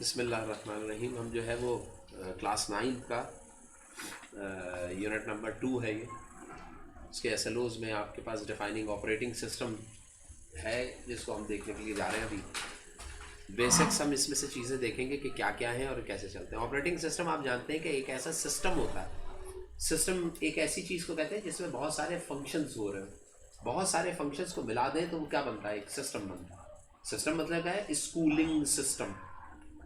बिस्मिल्लाहिर्रहमानिर्रहीम। हम जो है वो क्लास 9 का यूनिट नंबर 2 है ये। इसके एसएलओज में आपके पास डिफाइनिंग ऑपरेटिंग सिस्टम है जिसको हम देखने के लिए जा रहे हैं। अभी बेसिक्स हम इसमें से चीज़ें देखेंगे कि क्या क्या है और कैसे चलते हैं। ऑपरेटिंग सिस्टम आप जानते हैं कि एक ऐसा सिस्टम होता है। सिस्टम एक ऐसी चीज़ को कहते हैं जिसमें बहुत सारे फंक्शंस हो रहे हैं। बहुत सारे फंक्शंस को मिला दें तो वो क्या बनता है, एक सिस्टम बनता है। सिस्टम मतलब क्या है, स्कूलिंग सिस्टम।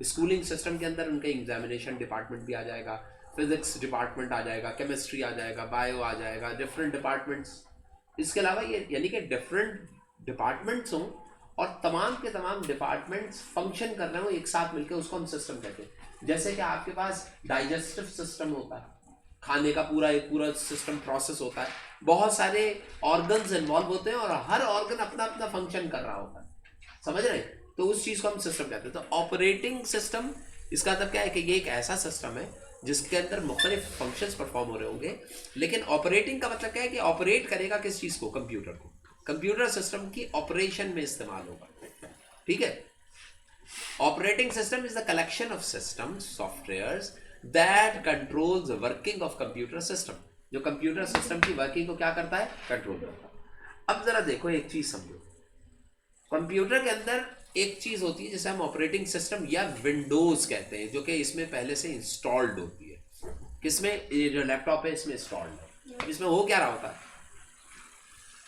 स्कूलिंग सिस्टम के अंदर उनका एग्जामिनेशन डिपार्टमेंट भी आ जाएगा, फिजिक्स डिपार्टमेंट आ जाएगा, केमिस्ट्री आ जाएगा, बायो आ जाएगा, डिफरेंट डिपार्टमेंट्स। इसके अलावा ये यानी कि डिफरेंट डिपार्टमेंट्स हों और तमाम के तमाम डिपार्टमेंट्स फंक्शन कर रहे हो एक साथ मिलकर, उसको हम सिस्टम कहते हैं। जैसे कि आपके पास डाइजेस्टिव सिस्टम होता है, खाने का एक पूरा सिस्टम प्रोसेस होता है। बहुत सारे ऑर्गन्स इन्वॉल्व होते हैं और हर ऑर्गन अपना अपना फंक्शन कर रहा होता है, समझ रहे हैं? तो उस चीज को हम सिस्टम कहते हैं। तो ऑपरेटिंग सिस्टम इसका मतलब क्या है कि ये एक ऐसा सिस्टम है जिसके अंदर मुख्तलिफ फंक्शंस परफॉर्म हो रहे होंगे। लेकिन ऑपरेटिंग का मतलब क्या है कि ऑपरेट करेगा किस चीज को, कंप्यूटर को। कंप्यूटर सिस्टम की ऑपरेशन में इस्तेमाल होगा, ठीक है। Operating system is the collection of system softwares that controls the working of computer system. जो कंप्यूटर सिस्टम की वर्किंग को क्या करता है, कंट्रोल करता है। अब जरा देखो, एक चीज समझो। कंप्यूटर के अंदर एक चीज होती है जिसे हम ऑपरेटिंग सिस्टम या विंडोज कहते हैं, जो कि इसमें पहले से इंस्टॉल्ड होती है। किसमें, ये जो लैपटॉप है इसमें इंस्टॉल्ड है। इसमें हो क्या रहा होता है,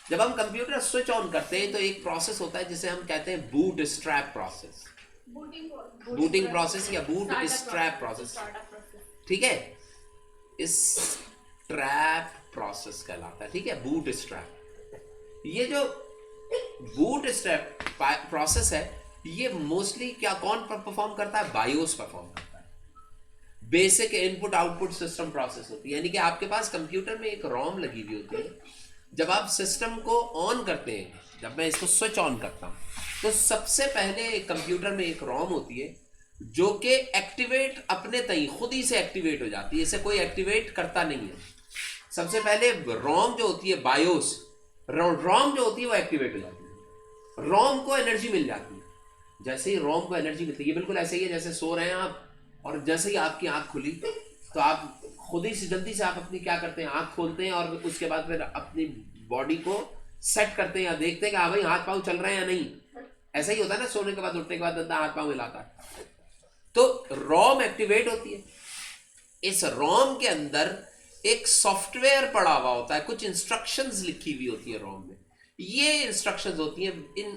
जब हम कंप्यूटर स्विच ऑन करते हैं तो एक प्रोसेस होता है जिसे हम कहते हैं boot strap process, booting process या बूट स्ट्रैप प्रोसेस, ठीक है। इस ट्रैप प्रोसेस कहलाता है, ठीक है, बूट स्ट्रैप। ये जो बूट स्ट्रैप प्रोसेस है ये मोस्टली क्या कौन परफॉर्म करता है, बायोस परफॉर्म करता है। Basic input output system process होती है, यानी कि आपके पास कंप्यूटर में एक रोम लगी हुई होती है। जब आप सिस्टम को ऑन करते हैं, जब मैं इसको स्विच ऑन करता हूं तो सबसे पहले कंप्यूटर में एक रोम होती है जो कि एक्टिवेट अपने तई खुद ही से एक्टिवेट हो जाती है, इसे कोई एक्टिवेट करता नहीं है। सबसे पहले रोम जो होती है, बायोस रोम जो होती है वो एक्टिवेट हो जाती है, रोम को एनर्जी मिल जाती है। जैसे ही रोम को एनर्जी मिलती है, ये बिल्कुल ऐसे ही है जैसे सो रहे हैं आप और जैसे ही आपकी आंख खुली तो आप खुद ही से जल्दी से आप अपनी क्या करते हैं, आंख खोलते हैं और उसके बाद फिर अपनी बॉडी को सेट करते हैं या देखते हैं कि हाँ भाई हाथ पांव चल रहे हैं या नहीं। ऐसा ही होता है ना, सोने के बाद उठने के बाद बंदा हाथ पांव हिलाता है। तो रोम एक्टिवेट होती है। इस रोम के अंदर एक सॉफ्टवेयर पड़ा हुआ होता है, कुछ इंस्ट्रक्शंस लिखी हुई होती है रोम में। ये इंस्ट्रक्शंस होती हैं,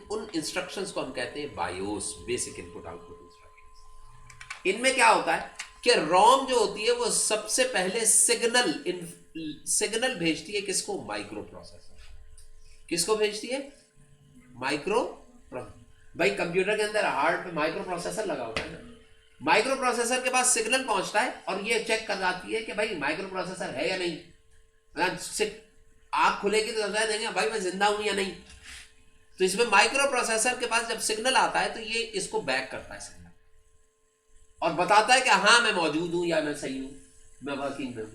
उन इंस्ट्रक्शंस को हम कहते हैं BIOS, basic input output instructions. इनमें क्या होता है कि रोम जो होती है वो सबसे पहले सिग्नल भेजती है किसको, माइक्रो प्रोसेसर। किसको भेजती है, माइक्रो। भाई कंप्यूटर के अंदर हार्ड पे माइक्रो प्रोसेसर लगा होता है ना, माइक्रो प्रोसेसर के पास सिग्नल पहुंचता है और ये चेक कर जाती है कि भाई माइक्रो प्रोसेसर है या नहीं। आंख खुलेगी तो बता देंगे भाई मैं जिंदा हूं या नहीं। तो इसमें माइक्रो प्रोसेसर के पास जब सिग्नल आता है तो ये इसको बैक करता है सिग्नल और बताता है कि हाँ मैं मौजूद हूं या मैं सही हूं, मैं वर्किंग में हूं।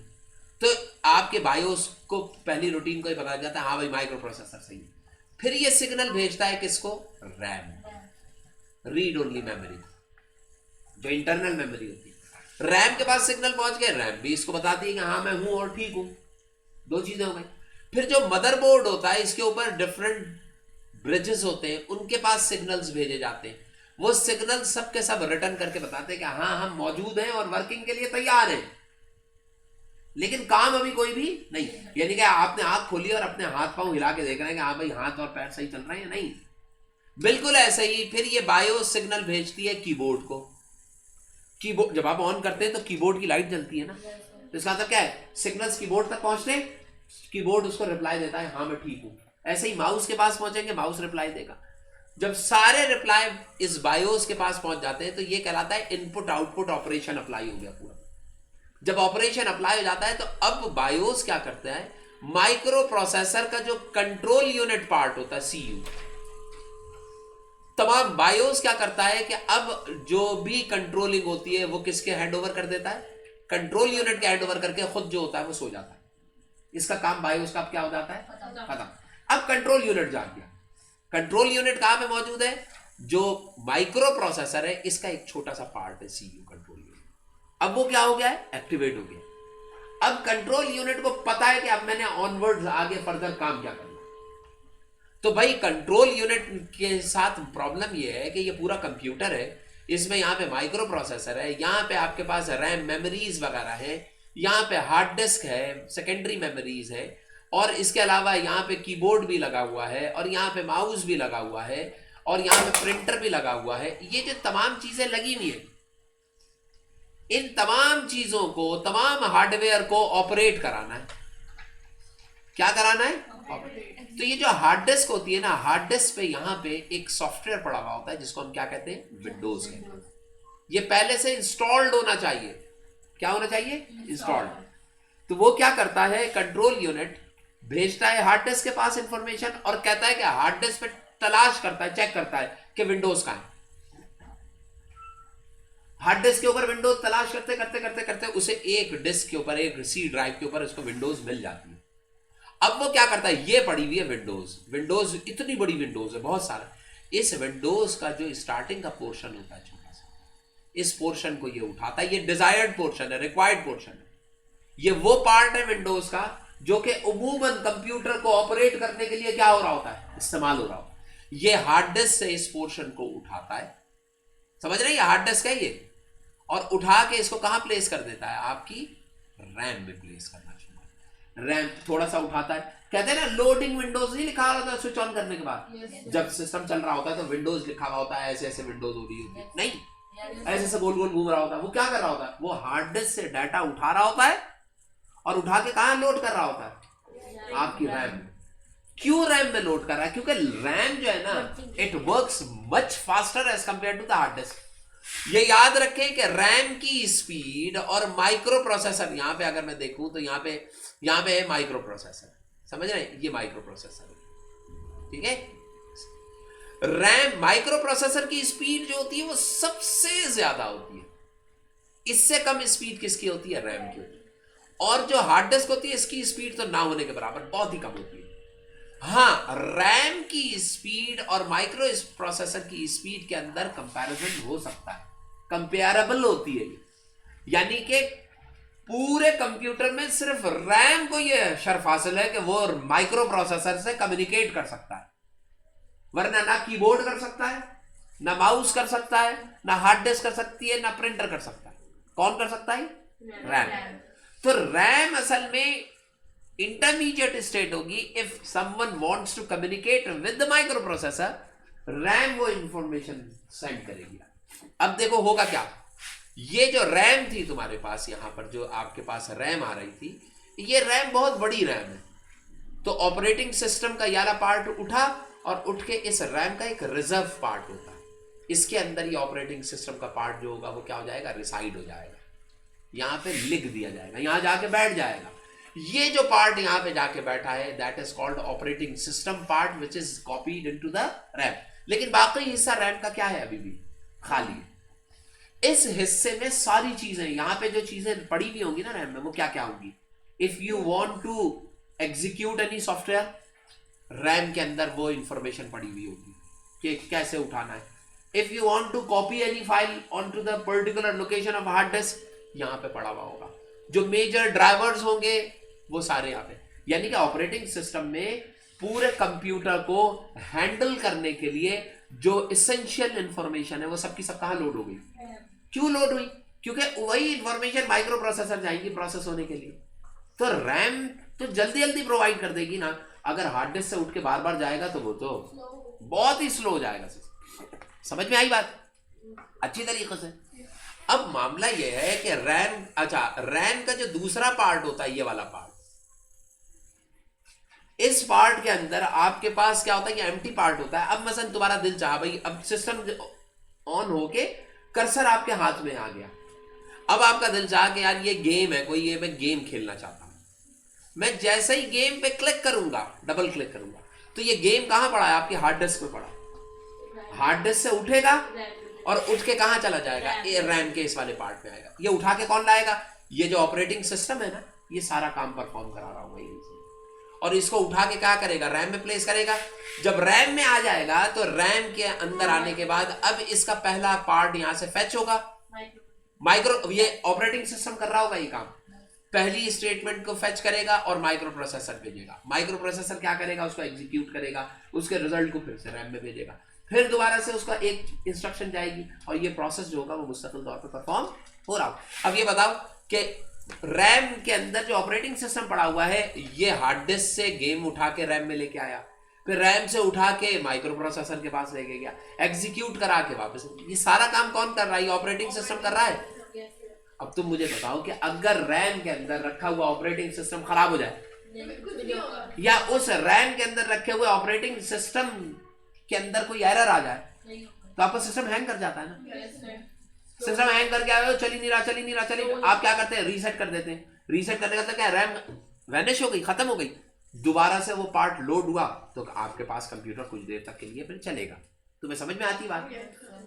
तो आपके बायोस को पहली रूटीन को ही पता जाता है हाँ भाई माइक्रो प्रोसेसर सही है। फिर ये सिग्नल भेजता है किसको, रैम, रीड ओनली मेमोरी, जो इंटरनल मेमोरी होती है। रैम के पास सिग्नल पहुंच गए, रैम भी इसको बताती है कि हाँ मैं हूं और ठीक हूं। दो चीजें हो गई। फिर जो मदरबोर्ड होता है इसके ऊपर डिफरेंट ब्रिजेस होते हैं, उनके पास सिग्नल्स भेजे जाते हैं। वो सिग्नल सब के सब रिटर्न करके बताते हैं कि हाँ हम मौजूद हैं और वर्किंग के लिए तैयार हैं, लेकिन काम अभी कोई भी नहीं। यानी कि आपने आंख खोली और अपने हाथ पांव हिला के देख रहे हैं कि हाँ भाई हाथ और पैर सही चल रहे हैं या नहीं। बिल्कुल ऐसे ही फिर ये बायो सिग्नल भेजती है कीबोर्ड को। कीबोर्ड जब आप ऑन करते हैं तो कीबोर्ड की लाइट जलती है ना, तो इसका मतलब क्या है, सिग्नल्स कीबोर्ड तक पहुंचने, कीबोर्ड उसको रिप्लाई देता है हाँ मैं ठीक हूं। ऐसे ही माउस के पास पहुंचेंगे, माउस रिप्लाई देगा। जब सारे रिप्लाई इस बायोस के पास पहुंच जाते हैं तो ये कहलाता है इनपुट आउटपुट ऑपरेशन अप्लाई हो गया पूरा। जब ऑपरेशन अप्लाई हो जाता है तो अब बायोस क्या करता है, माइक्रो प्रोसेसर का जो कंट्रोल यूनिट पार्ट होता है, सीयू, तमाम बायोस क्या करता है कि अब जो भी कंट्रोलिंग होती है वो किसके हैंड ओवर कर देता है, कंट्रोल यूनिट के हैंड ओवर करके खुद जो होता है वो सो जाता है। इसका काम बायोस का क्या हो जाता है, खत्म। अब कंट्रोल यूनिट जाग गया। कंट्रोल यूनिट कहां पे मौजूद है, जो माइक्रो प्रोसेसर है इसका एक छोटा सा पार्ट है सीयू कंट्रोल यूनिट। अब वो क्या हो गया है, एक्टिवेट हो गया। अब कंट्रोल यूनिट को पता है कि अब मैंने ऑनवर्ड्स आगे फर्दर काम क्या करना। तो भाई कंट्रोल यूनिट के साथ प्रॉब्लम ये है कि ये पूरा कंप्यूटर है, इसमें यहाँ पे माइक्रो प्रोसेसर है, यहाँ पे आपके पास रैम मेमोरीज वगैरह है, यहाँ पे हार्ड डिस्क है, सेकेंडरी मेमोरीज है, और इसके अलावा यहाँ पे कीबोर्ड भी लगा हुआ है, और यहाँ पे माउस भी लगा हुआ है, और यहाँ पे प्रिंटर भी लगा हुआ है। ये जो तमाम चीजें लगी हुई है, इन तमाम चीजों को, तमाम हार्डवेयर को ऑपरेट कराना है। क्या कराना है? तो ये जो हार्ड डिस्क होती है ना, हार्ड डिस्क पे यहाँ पे एक सॉफ्टवेयर पड़ा हुआ होता है जिसको हम क्या कहते हैं, विंडोज कहते हैं। ये पहले से इंस्टॉल्ड होना चाहिए। क्या होना चाहिए? इंस्टॉल्ड। तो वो क्या करता है, कंट्रोल यूनिट भेजता है हार्ड डिस्क के पास इंफॉर्मेशन और कहता है कि हार्ड डिस्क पे तलाश करता है, चेक करता है कि विंडोज कहां है। हार्ड डिस्क के ऊपर विंडोज तलाश करते करते करते करते उसे एक डिस्क के ऊपर, एक सी ड्राइव के ऊपर उसको विंडोज मिल जाती है। अब वो क्या करता है, ये पड़ी हुई है विंडोज इतनी बड़ी विंडोज है, बहुत सारा। इस विंडोज का जो स्टार्टिंग का पोर्शन होता है छोटा सा, इस पोर्शन को ये उठाता है। ये डिजायर्ड पोर्शन है, रिक्वायर्ड पोर्शन है। ये वो पार्ट है विंडोज का जो कि उमूमन कंप्यूटर को ऑपरेट करने के लिए क्या हो रहा होता है, इस्तेमाल हो रहा होता है। ये हार्ड डिस्क से इस पोर्शन को उठाता है, समझ रहे हैं, ये हार्ड डिस्क है ये, और उठा के इसको कहां प्लेस कर देता है, आपकी रैम में प्लेस करना चाहिए। रैम थोड़ा सा उठाता है, कहते हैं ना लोडिंग विंडोज नहीं लिखा होता है स्विच ऑन करने के बाद, जब सिस्टम चल रहा होता है तो विंडोज लिखा हुआ होता है, ऐसे ऐसे विंडोज हो रही होती है, नहीं, ऐसे ऐसे गोल गोल घूम रहा होता है। वो क्या कर रहा होता है, वो हार्ड डिस्क से डाटा उठा रहा होता है और उठा के कहां लोड कर रहा होता है, आपकी रैम में। क्यों रैम में लोड कर रहा है, क्योंकि रैम जो है ना, it works much faster as compare to the hard disk. ये याद रखें कि रैम की स्पीड और माइक्रो प्रोसेसर, यहां पे अगर मैं देखूं तो यहां पे है माइक्रो प्रोसेसर, समझ रहे हैं, ये माइक्रो प्रोसेसर है, ठीक है। रैम माइक्रो प्रोसेसर की स्पीड जो होती है वो सबसे ज्यादा होती है, इससे कम स्पीड किसकी होती है, रैम की होती है। और जो हार्ड डिस्क होती है इसकी स्पीड तो ना होने के बराबर, बहुत ही कम होती है। हाँ, रैम की स्पीड और माइक्रो प्रोसेसर की स्पीड के अंदर कंपैरिजन हो सकता है, कंपेरेबल होती है, यानी कि पूरे कंप्यूटर में सिर्फ रैम को यह शर्फ हासिल है कि वो माइक्रो प्रोसेसर से कम्युनिकेट कर सकता है, वरना ना कीबोर्ड कर सकता है, ना माउस कर सकता है, ना हार्ड डिस्क कर सकती है, ना प्रिंटर कर सकता है। कौन कर सकता है? रैम। तो रैम असल में इंटरमीडिएट स्टेट होगी। If someone wants to communicate with the microprocessor, RAM वो इंफॉर्मेशन सेंड करेगी। अब देखो होगा क्या, ये जो रैम थी तुम्हारे पास, यहां पर जो आपके पास रैम आ रही थी, ये रैम बहुत बड़ी रैम है। तो ऑपरेटिंग सिस्टम का याला पार्ट उठा और उठ के इस रैम का एक रिजर्व पार्ट होता है, इसके अंदर ये ऑपरेटिंग सिस्टम का पार्ट जो होगा वो क्या हो जाएगा, रिसाइड हो जाएगा, यहां पे लिख दिया जाएगा, यहां जाके बैठ जाएगा। ये जो पार्ट यहां पे जाके बैठा है, that is called operating system part, which is copied into the RAM. लेकिन बाकी हिस्सा रैम का क्या है, अभी भी खाली है। इस हिस्से में सारी चीजें, यहां पे जो चीजें पड़ी हुई होंगी ना रैम में, वो क्या क्या होंगी। If you want to execute any software, RAM के अंदर वो इंफॉर्मेशन पड़ी हुई होगी कि कैसे उठाना है। If you want to copy any file onto the particular location of hard disk, यहां पे पड़ा हुआ होगा। जो मेजर ड्राइवर्स होंगे वो सारे यहां पे, यानी कि ऑपरेटिंग सिस्टम में पूरे कंप्यूटर को हैंडल करने के लिए जो इसेंशियल इंफॉर्मेशन है वो सबकी सब कहां लोड हो गई। क्यों लोड हुई, क्योंकि वही इंफॉर्मेशन माइक्रो प्रोसेसर जाएंगी प्रोसेस होने के लिए। तो रैम तो जल्दी जल्दी प्रोवाइड कर देगी ना, अगर हार्ड डिस्क से उठ के बार बार जाएगा तो वो तो बहुत ही स्लो हो जाएगा। समझ में आई बात अच्छी तरीके से। अब मामला यह है कि रैम, अच्छा रैम का जो दूसरा पार्ट होता है, ये वाला पार्ट, इस पार्ट के अंदर आपके पास क्या होता है, ये एम्प्टी पार्ट होता है। अब मसलन तुम्हारा दिल चाहा भाई, अब सिस्टम ऑन होके कर्सर आपके हाथ में आ गया, अब आपका दिल चाहा कि यार ये गेम है कोई, ये मैं गेम खेलना चाहता हूं। मैं जैसे ही गेम पे क्लिक करूंगा, डबल क्लिक करूंगा, तो ये गेम कहां पड़ा है, आपकी हार्ड डिस्क पे पड़ा। हार्ड डिस्क से उठेगा और उठ के कहां चला जाएगा, रैम के इस वाले पार्ट पे आएगा। ये उठा के कौन लाएगा, ये जो ऑपरेटिंग सिस्टम है ना, ये सारा काम परफॉर्म करा रहा होगा यहीं से। और इसको उठा के क्या करेगा, रैम में प्लेस करेगा। जब रैम में आ जाएगा तो रैम के अंदर आने के बाद अब इसका पहला पार्ट यहां से फेच होगा, माइक्रो, ये ऑपरेटिंग सिस्टम कर रहा होगा ये काम, पहली स्टेटमेंट को फेच करेगा और माइक्रो प्रोसेसर भेजेगा। माइक्रो प्रोसेसर क्या करेगा, उसको एग्जीक्यूट करेगा, उसके रिजल्ट को फिर से रैम में भेजेगा, फिर दोबारा से उसका एक इंस्ट्रक्शन जाएगी और ये प्रोसेस जो होगा वो मुस्तकिल तौर पर परफॉर्म हो रहा हो। अब ये बताओ कि रैम के अंदर जो ऑपरेटिंग सिस्टम पड़ा हुआ है, ये हार्ड डिस्क से गेम उठा के रैम में लेके आया, फिर रैम से उठा के माइक्रो प्रोसेसर के पास लेके गया, एग्जीक्यूट करा के वापस, ये सारा काम कौन कर रहा है, ये ऑपरेटिंग सिस्टम कर रहा है। अब तुम मुझे बताओ कि अगर रैम के अंदर रखा हुआ ऑपरेटिंग सिस्टम खराब हो जाए या उस रैम के अंदर रखे हुए ऑपरेटिंग सिस्टम के अंदर कोई एरर आ जाए तो आपका सिस्टम हैंग कर जाता है ना। सिस्टम हैंग करके आए, चल ही नहीं रहा, आप क्या करते हैं, रीसेट कर देते हैं। रीसेट करने का मतलब क्या, रैम वैनिश हो गई, खत्म हो गई, दोबारा से वो पार्ट लोड हुआ तो आपके पास कंप्यूटर कुछ देर तक के लिए फिर चलेगा। तुम्हें समझ में आती बात?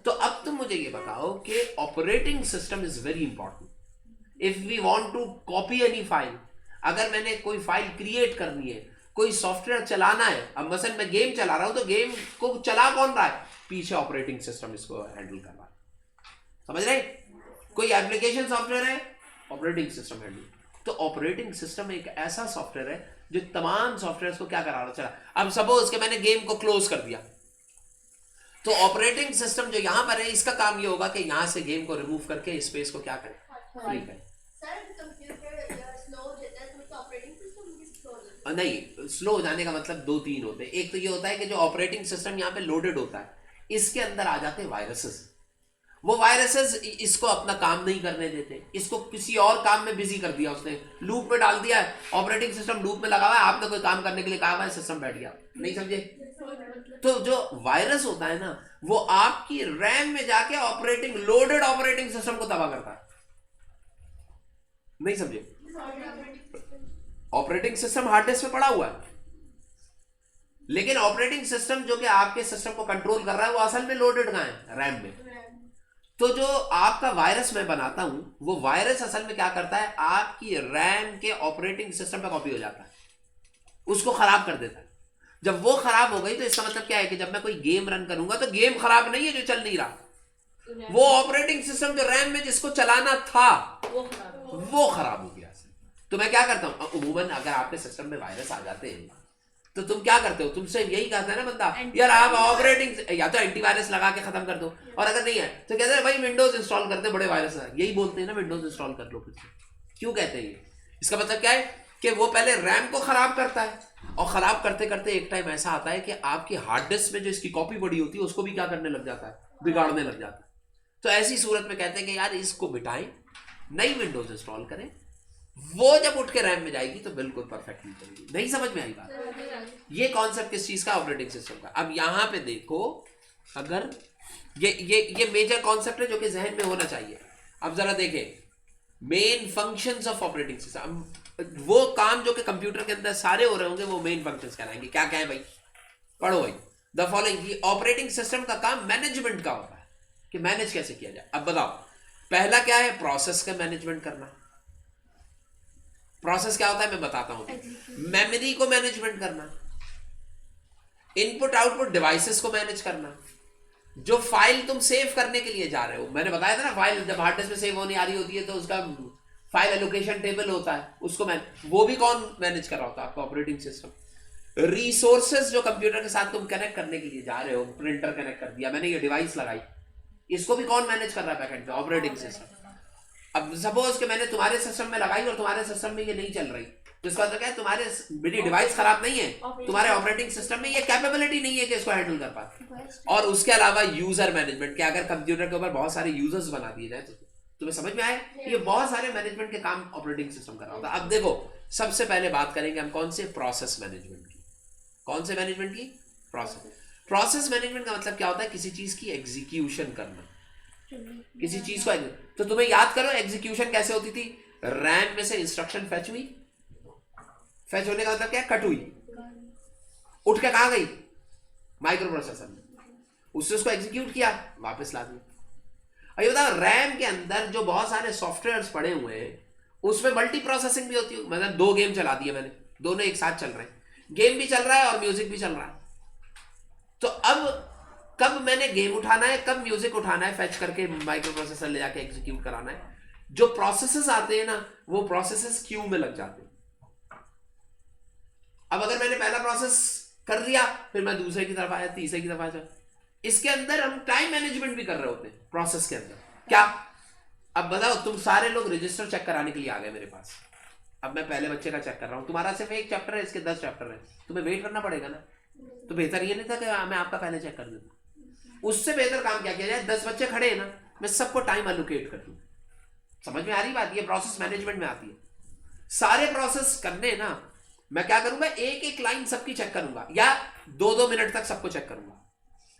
तो अब तुम मुझे ये बताओ कि operating system is very important if we want to copy any file. अगर मैंने कोई फाइल क्रिएट करनी है, कोई सॉफ्टवेयर चलाना है, अब मसलन मैं गेम चला रहा हूं तो गेम को चला कौन रहा है, पीछे ऑपरेटिंग सिस्टम इसको हैंडल कर रहा है, समझ रहे? कोई एप्लीकेशन सॉफ्टवेयर है, ऑपरेटिंग सिस्टम हैंडल। तो ऑपरेटिंग सिस्टम एक ऐसा सॉफ्टवेयर है जो तमाम सॉफ्टवेयर को क्या करा रहा चला। अब सपोज के मैंने गेम को क्लोज कर दिया तो ऑपरेटिंग सिस्टम जो यहां पर है इसका काम ये होगा कि यहां से गेम को रिमूव करके स्पेस को क्या करे, फ्री करे। नहीं, स्लो हो जाने का मतलब दो तीन होते हैं। एक तो ये होता है कि जो ऑपरेटिंग सिस्टम यहाँ पे लोडेड होता है, इसके अंदर आ जाते हैं वायरसेस। वो वायरसेस इसको अपना काम नहीं करने देते, इसको किसी और काम में बिजी कर दिया, उसने लूप में डाल दिया है, ऑपरेटिंग सिस्टम लूप में लगा हुआ है, आपने कोई काम करने के लिए कहा हुआ है, सिस्टम बैठ गया। नहीं समझे? तो जो वायरस होता है ना, वो आपकी रैम में जाके ऑपरेटिंग लोडेड ऑपरेटिंग सिस्टम को तबाह करता है। नहीं समझे? ऑपरेटिंग सिस्टम हार्ड डिस्क पे पड़ा हुआ है, लेकिन ऑपरेटिंग सिस्टम जो कि आपके सिस्टम को कंट्रोल कर रहा है वो असल में लोडेड कहां है, रैम में। तो जो आपका वायरस मैं बनाता हूं, वो वायरस असल में क्या करता है, आपकी रैम के ऑपरेटिंग सिस्टम पे कॉपी हो जाता है, उसको खराब कर देता है। जब वो खराब हो गई तो इसका मतलब क्या है कि जब मैं कोई गेम रन करूंगा तो गेम खराब नहीं है जो चल नहीं रहा, वो ऑपरेटिंग सिस्टम जो रैम में जिसको चलाना था वो खराब हो गया। तो मैं क्या करता हूं, अमूमन अगर आपके सिस्टम में वायरस आ जाते हैं तो तुम क्या करते हो, तुमसे यही कहता है ना बंदा, यार आप ऑपरेटिंग या तो एंटीवायरस लगा के खत्म कर दो, और अगर नहीं है तो कहते हैं भाई विंडोज इंस्टॉल करते, बड़े वायरस है, यही बोलते हैं ना, विंडोज इंस्टॉल कर लो। क्यों कहते हैं ये? इसका मतलब क्या है कि वो पहले रैम को खराब करता है, और खराब करते करते एक टाइम ऐसा आता है कि आपकी हार्ड डिस्क में जो इसकी कॉपी पड़ी होती है उसको भी क्या करने लग जाता है, बिगाड़ने लग जाता है। तो ऐसी सूरत में कहते हैं कि यार इसको मिटाएं, नई विंडोज इंस्टॉल करें, वो जब उठ के रैम में जाएगी तो बिल्कुल परफेक्टली चलेगी। नहीं समझ में आई बात? ये कॉन्सेप्ट किस चीज का, ऑपरेटिंग सिस्टम का। अब यहां पे देखो, अगर ये मेजर कॉन्सेप्ट है जो कि जहन में होना चाहिए। अब जरा देखें main functions of operating system, वो काम जो कि कंप्यूटर के अंदर सारे हो रहे होंगे वो मेन फंक्शंस कहलाएंगे। क्या क्या है भाई, पढ़ो भाई। द फॉलोइंग, ऑपरेटिंग सिस्टम का काम मैनेजमेंट का होता है कि मैनेज कैसे किया जाए। अब बताओ, पहला क्या है, प्रोसेस का मैनेजमेंट करना। प्रोसेस क्या होता है मैं बताता हूं। मेमोरी को मैनेजमेंट करना, इनपुट आउटपुट डिवाइसेस को मैनेज करना, जो फाइल तुम सेव करने के लिए जा रहे हो, मैंने बताया था ना, फाइल जब हार्ड डिस्क में सेव होने आ रही होती है तो उसका फाइल एलोकेशन टेबल होता है, उसको वो भी कौन मैनेज कर रहा होता है, आपका ऑपरेटिंग सिस्टम। रिसोर्सेज जो कंप्यूटर के साथ तुम कनेक्ट करने के लिए जा रहे हो, प्रिंटर कनेक्ट कर दिया मैंने, ये डिवाइस लगाई, इसको भी कौन मैनेज कर रहा है बैकएंड पे, ऑपरेटिंग सिस्टम। अब सपोज कि मैंने तुम्हारे सिस्टम में लगाई और तुम्हारे सिस्टम में ये नहीं चल रही, तो इसका मतलब क्या है, तुम्हारे मेरी डिवाइस खराब नहीं है, तुम्हारे ऑपरेटिंग सिस्टम में ये कैपेबिलिटी नहीं है कि इसको हैंडल कर पाए। और उसके अलावा यूजर मैनेजमेंट, कि अगर कंप्यूटर के ऊपर बहुत सारे यूजर्स बना दिए जाए तो तुम्हें समझ में आए, ये बहुत सारे मैनेजमेंट के काम ऑपरेटिंग सिस्टम कर रहा होता है। अब देखो, सबसे पहले बात करेंगे हम कौन से, प्रोसेस मैनेजमेंट की। कौन से मैनेजमेंट की? प्रोसेस मैनेजमेंट का मतलब क्या होता है, किसी चीज की एग्जीक्यूशन करना, किसी चीज को। तो तुम्हें याद करो एग्जीक्यूशन कैसे होती थी, रैम में से इंस्ट्रक्शन फेच हुई, फेच होने का मतलब क्या, कट हुई, उठ के कहां गई, माइक्रो प्रोसेसर में, उससे उसको एग्जीक्यूट किया, वापस ला दिया। और ये बताओ, रैम के अंदर जो बहुत सारे सॉफ्टवेयर्स पड़े हुए हैं उसमें मल्टी प्रोसेसिंग भी होती है, मतलब 2 गेम चला दिए मैंने, दोनों एक साथ चल रहे हैं, गेम भी चल रहा है और म्यूजिक भी चल रहा है। तो अब कब मैंने गेम उठाना है, कब म्यूजिक उठाना है, फेच करके माइक्रो प्रोसेसर ले जाके एग्जीक्यूट कराना है। जो प्रोसेसेस आते हैं ना, वो प्रोसेसेस क्यू में लग जाते हैं। अब अगर मैंने पहला प्रोसेस कर लिया, फिर मैं दूसरे की तरफ आया, तीसरे की तरफ आया। इसके अंदर हम टाइम मैनेजमेंट भी कर रहे होते हैं प्रोसेस के अंदर। क्या? अब बताओ, तुम सारे लोग रजिस्टर चेक कराने के लिए आ गए मेरे पास। अब मैं पहले बच्चे का चेक कर रहा हूं, तुम्हारा सिर्फ एक चैप्टर है, इसके 10 चैप्टर है, तुम्हें वेट करना पड़ेगा ना। तो बेहतर ये नहीं था कि मैं आपका पहले चेक कर दूं? उससे बेहतर काम क्या किया जाए, 10 बच्चे खड़े हैं ना, मैं सबको टाइम एलोकेट कर दूं। समझ में आ रही बात? ये प्रोसेस मैनेजमेंट में आती है। सारे प्रोसेस करने ना, मैं क्या करूंगा, एक एक लाइन सबकी चेक करूंगा, या 2-2 मिनट तक सबको चेक करूंगा।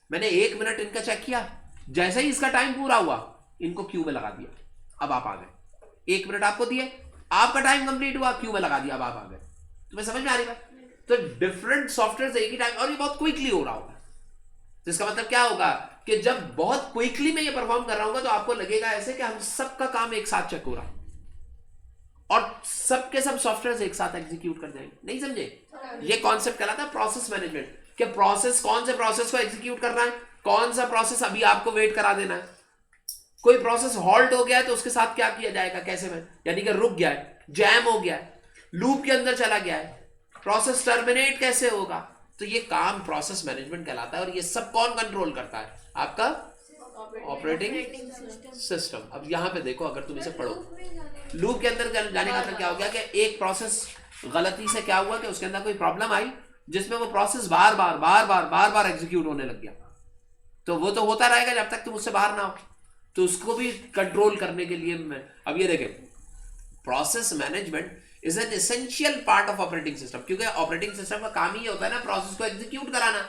मैंने 1 मिनट इनका चेक किया, जैसे ही इसका टाइम पूरा हुआ इनको क्यू में लगा दिया, अब आप आ गए। 1 मिनट आपको दिए, आपका टाइम कंप्लीट हुआ, क्यू में लगा दिया, अब आप आ गए। तुम्हें समझ में आ रही बात? तो डिफरेंट सॉफ्टवेयर एक ही टाइम, और ये बहुत क्विकली हो रहा होगा। तो इसका मतलब क्या होगा कि जब बहुत क्विकली मैं ये परफॉर्म कर रहा हूँ तो आपको लगेगा ऐसे कि हम सबका काम एक साथ चेक हो रहा है और सबके सब सॉफ्टवेयर एक साथ एग्जीक्यूट कर जाएंगे। नहीं समझे? ये कॉन्सेप्ट कहलाता है प्रोसेस मैनेजमेंट। कि प्रोसेस, कौन से प्रोसेस को एग्जीक्यूट करना है, कौन सा प्रोसेस अभी आपको वेट करा देना है। कोई प्रोसेस हॉल्ट हो गया है तो उसके साथ क्या किया जाएगा, कैसे में, यानी कि रुक गया है, जैम हो गया है, लूप के अंदर चला गया है, प्रोसेस टर्मिनेट कैसे होगा। तो ये काम प्रोसेस मैनेजमेंट कहलाता है। और ये सब कौन कंट्रोल करता है? आपका ऑपरेटिंग सिस्टम। अब यहां पे देखो, अगर तुम इसे पढ़ो, लूप के अंदर जाने का मतलब क्या हो गया कि एक प्रोसेस गलती से क्या हुआ कि उसके अंदर कोई प्रॉब्लम आई जिसमें वो प्रोसेस बार बार एग्जीक्यूट होने लग गया। तो वो तो होता रहेगा जब तक तुम उससे बाहर ना हो। तो उसको भी कंट्रोल करने के लिए मैं, अब ये देखें, process management is an essential part of operating system. क्योंकि ऑपरेटिंग सिस्टम का काम ही होता है ना प्रोसेस को एग्जीक्यूट कराना।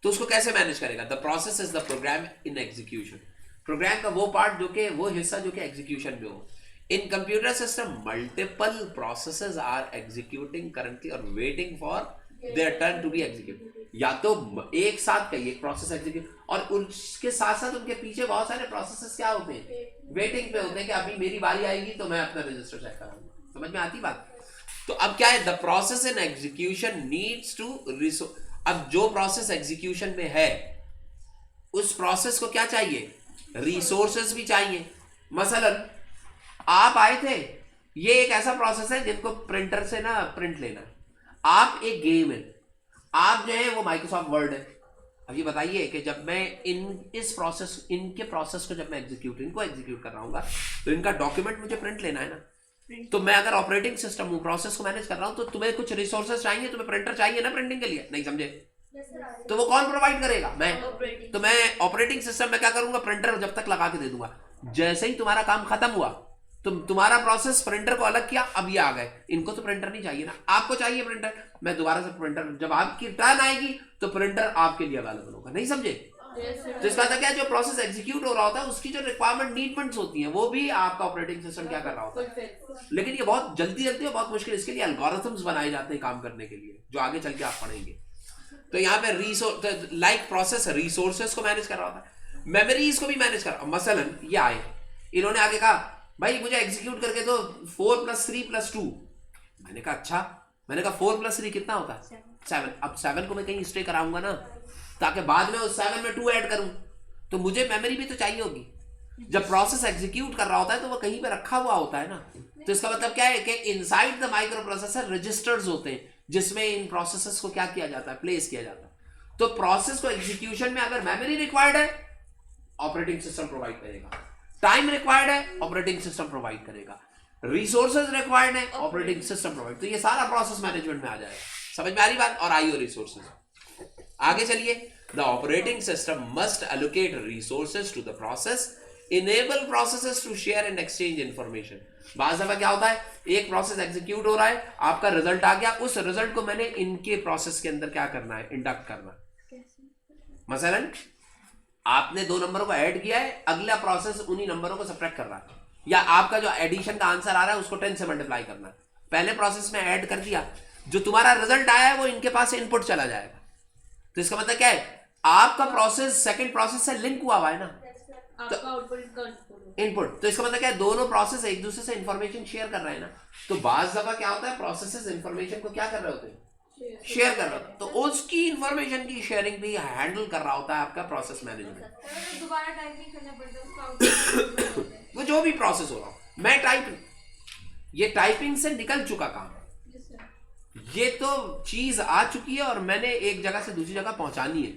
तो उसको कैसे मैनेज करेगा? The process is the program in execution. Program का वो पार्ट जो कि, वो हिस्सा जो कि एग्जीक्यूशन में हो। In computer system multiple processes are executing currently और waiting for their turn to be execute. या तो एक साथ कई एक प्रोसेस एग्जीक्यूट, और उसके साथ साथ उनके पीछे बहुत सारे प्रोसेसेस क्या होते हैं, वेटिंग पे होते हैं कि अभी मेरी बारी आएगी तो मैं अपना रजिस्टर चेक कराऊंगा। समझ में आती बात? तो अब क्या है, the process in execution needs to resource. अब जो प्रोसेस एग्जीक्यूशन में है उस प्रोसेस को क्या चाहिए, रिसोर्सेस भी चाहिए। मसलन आप आए थे, ये एक ऐसा प्रोसेस है जिनको प्रिंटर से ना प्रिंट लेना है। आप एक गेम है, आप जो है वो माइक्रोसॉफ्ट वर्ड है। अब ये बताइए कि जब मैं इनके प्रोसेस को जब मैं इनको एग्जीक्यूट कर रहा हूँ तो इनका डॉक्यूमेंट मुझे प्रिंट लेना है ना। तो मैं अगर ऑपरेटिंग सिस्टम हूँ, प्रोसेस को मैनेज कर रहा हूँ, तो तुम्हें कुछ रिसोर्सेज चाहिए, तुम्हें प्रिंटर चाहिए ना प्रिंटिंग के लिए। नहीं समझे? तो वो कौन प्रोवाइड करेगा? मैं। तो मैं ऑपरेटिंग सिस्टम में क्या करूंगा, प्रिंटर जब तक लगा के दे दूंगा। जैसे ही तुम्हारा काम खत्म हुआ, तुम्हारा प्रोसेस प्रिंटर को अलग किया, अब ये आ गए, इनको तो प्रिंटर नहीं चाहिए ना, आपको चाहिए प्रिंटर। मैं दोबारा से प्रिंटर, जब आपकी टर्न आएगी तो प्रिंटर आपके लिए अवेलेबल होगा। नहीं समझे? तो इसका क्या है, जो प्रोसेस एग्जीक्यूट हो रहा होता है उसकी जो रिक्वायरमेंट नीडमेंट्स होती हैं वो भी आपका ऑपरेटिंग सिस्टम क्या कर रहा होता है। लेकिन ये बहुत जल्दी और बहुत मुश्किल, इसके लिए एल्गोरिथम्स बनाए जाते हैं काम करने के लिए, जो आगे चल के आप पढ़ेंगे। तो यहाँ पे रिसोर्स, लाइक प्रोसेस रिसोर्सेस को मैनेज कर रहा होता है, मेमोरीज को भी मैनेज कर रहा। मसलन ये आए, इन्होंने आगे कहा भाई मुझे एग्जीक्यूट करके दो 4 + 3 + 2। मैंने कहा अच्छा। मैंने कहा 4 + 3 कितना होता है? 7। अब 7 को मैं कहीं स्टे कराऊंगा ना, ताकि बाद में उस 7 में 2 ऐड करूं, तो मुझे मेमोरी भी तो चाहिए होगी। जब प्रोसेस एग्जीक्यूट कर रहा होता है तो वो कहीं पे रखा हुआ होता है ना। तो इसका मतलब क्या है कि inside the microprocessor registers होते हैं जिसमें इन प्रोसेसेस को क्या किया जाता है, प्लेस किया जाता है। तो प्रोसेस को एग्जीक्यूशन में अगर मेमोरी रिक्वायर्ड है, ऑपरेटिंग सिस्टम प्रोवाइड करेगा। टाइम रिक्वायर्ड है, ऑपरेटिंग सिस्टम प्रोवाइड करेगा। रिसोर्सेज रिक्वायर्ड है, ऑपरेटिंग सिस्टम प्रोवाइड। तो ये सारा प्रोसेस मैनेजमेंट में आ जाएगा। समझ में आ रही बात? और आईओ रिसोर्सेज। आगे चलिए, the operating system must allocate resources to the process, enable processes to share and exchange information. बाज़ दफा क्या होता है, एक प्रोसेस एग्जीक्यूट हो रहा है, आपका रिजल्ट आ गया, उस रिजल्ट को मैंने इनके प्रोसेस के अंदर क्या करना है, इंडक्ट करना है। मसलन आपने 2 नंबरों को ऐड किया है, अगला प्रोसेस उन्हीं नंबरों को सब्ट्रैक्ट कर रहा है, या आपका जो एडिशन का आंसर आ रहा है उसको 10 से मल्टीप्लाई करना है। पहले प्रोसेस में ऐड कर दिया, जो तुम्हारा रिजल्ट आया है वो इनके पास इनपुट चला जाएगा। तो इसका मतलब क्या है, आपका प्रोसेस सेकंड प्रोसेस से लिंक हुआ है ना, तो इनपुट। तो इसका मतलब क्या है, दोनों प्रोसेस एक दूसरे से इंफॉर्मेशन शेयर कर रहे हैं ना। तो बाज दफा क्या होता है, प्रोसेसेस इंफॉर्मेशन को क्या कर रहे होते हैं, शेयर कर रहा हो, तो उसकी इंफॉर्मेशन की शेयरिंग भी हैंडल कर रहा होता है आपका प्रोसेस मैनेजमेंट। दोबारा टाइप नहीं करना पड़ता उसका आउटपुट वो जो भी प्रोसेस हो रहा हो, मैं टाइपिंग, ये टाइपिंग से निकल चुका काम, ये तो चीज आ चुकी है और मैंने एक जगह से दूसरी जगह पहुंचानी है।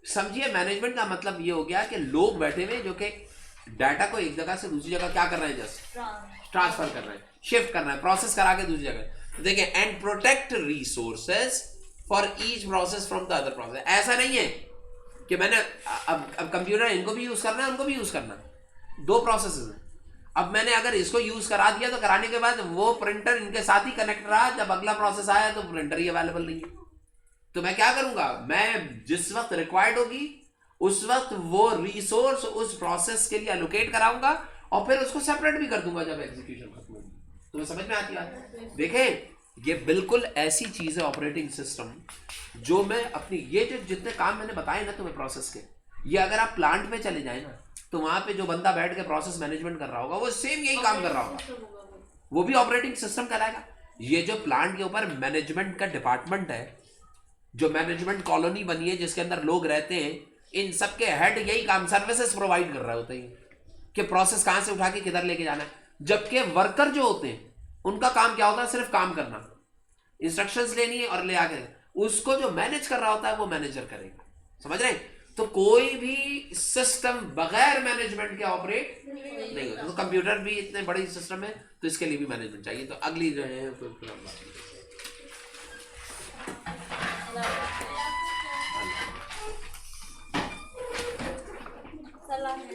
समझिए मैनेजमेंट का मतलब ये हो गया कि लोग बैठे हुए जो कि डाटा को एक जगह से दूसरी जगह क्या कर रहे हैं, जस्ट ट्रांसफर कर रहे हैं, शिफ्ट कर रहे हैं, प्रोसेस करा के दूसरी जगह। तो देखिए, and protect resources for each process from the other process. ऐसा नहीं है कि मैंने अब कंप्यूटर इनको भी यूज करना है, उनको भी यूज करना है, दो प्रोसेस हैं। अब मैंने अगर इसको यूज करा दिया तो कराने के बाद वो प्रिंटर इनके साथ ही कनेक्ट रहा, जब अगला प्रोसेस आया तो प्रिंटर ही अवेलेबल नहीं है, तो मैं क्या करूंगा, मैं जिस वक्त रिक्वायर्ड होगी उस वक्त वो रिसोर्स उस प्रोसेस के लिए एलोकेट कराऊंगा और फिर उसको सेपरेट भी कर दूंगा जब एग्जीक्यूशन खत्म होगी। तो समझ में आती है? देखें, ये बिल्कुल ऐसी चीज है ऑपरेटिंग सिस्टम जो मैं अपनी, ये जो जितने काम मैंने बताए ना तुम्हें प्रोसेस के, ये अगर आप प्लांट में चले जाए ना तो वहां पे जो बंदा बैठ के प्रोसेस मैनेजमेंट कर रहा होगा वो सेम यही काम कर रहा होगा, वो भी ऑपरेटिंग सिस्टम कहलाएगा। ये जो प्लांट के ऊपर मैनेजमेंट का डिपार्टमेंट है, जो मैनेजमेंट कॉलोनी बनी है जिसके अंदर लोग रहते हैं, इन सबके हेड यही काम सर्विसेज प्रोवाइड कर रहे होते हैं कि प्रोसेस कहां से उठा के किधर लेके जाना है। जबकि वर्कर जो होते हैं उनका काम क्या होता है, सिर्फ काम करना, इंस्ट्रक्शंस लेनी है और ले आके, उसको जो मैनेज कर रहा होता है वो मैनेजर करेगा। समझ रहे हैं? तो कोई भी सिस्टम बगैर मैनेजमेंट के ऑपरेट नहीं होता। तो कंप्यूटर भी इतने बड़ी सिस्टम है तो इसके लिए भी मैनेजमेंट चाहिए। तो अगली जो है तो सलाह है।